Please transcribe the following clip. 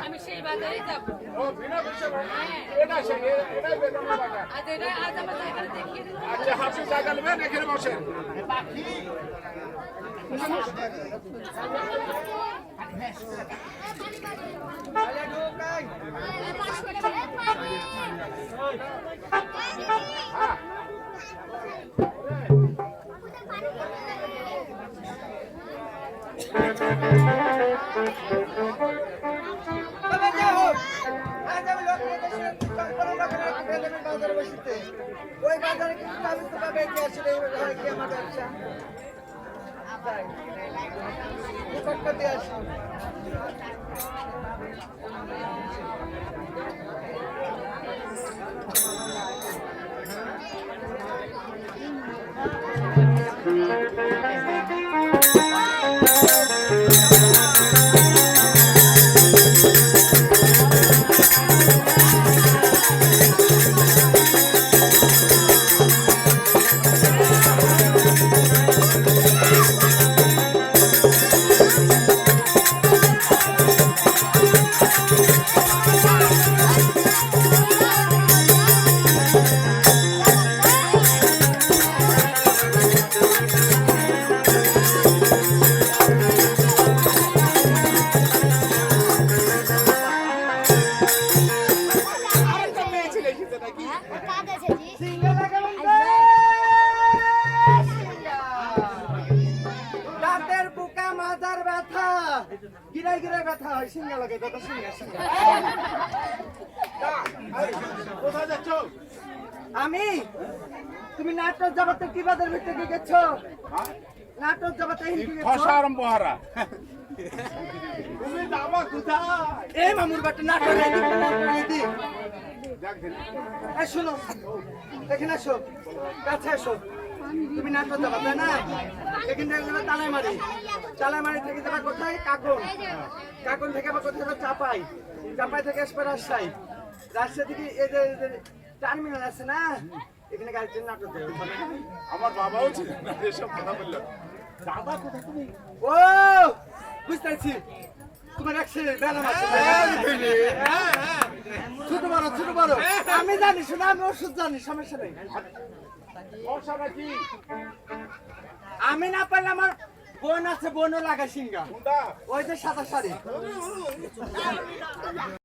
আমি সেই বাজারে যাবো। আচ্ছা হাসি জায়গা নেবেন এখানে বসেন। ওই বাজারে কিছু দাবি তো পাবে কি আসলে কি আমার ব্যবসা করতে আসি গিরাই গিরাই ব্যথা হয় সিঙ্গা লাগে দাদা সিঙ্গা কোথায় যাচ্ছ? আমি তুমি নাটক জগতে কি বাজার ভিতরে গেছ? নাটক জগতে আরম্ভ হারা তুমি যাবা কোথায়? এই মামুর বাটা নাটক রেডি শোনো এখানে আসো কাছে আসো তুমি নাটক যাবা তাই না? এখান থেকে তালাইমারি থেকে যাবা কোথায়? কাকন থেকে আবার কোথায়? চাপাই থেকে আসবে রাজশাহী থেকে এই যে টার্মিনাল আছে না এখানে গাড়ির জন্য নাটক দেবে। আমার বাবাও ছিল না এসব কথা বললো। দাদা কোথায় তুমি? ও বুঝতে পারছি তোমার ছোট বড় আমি জানি শোনা আমি ওষুধ জানি সমস্যা নেই। আমি না পারলে আমার বোন আছে বোনও লাগাই সিঙ্গা ওই যে সাদা শাড়ি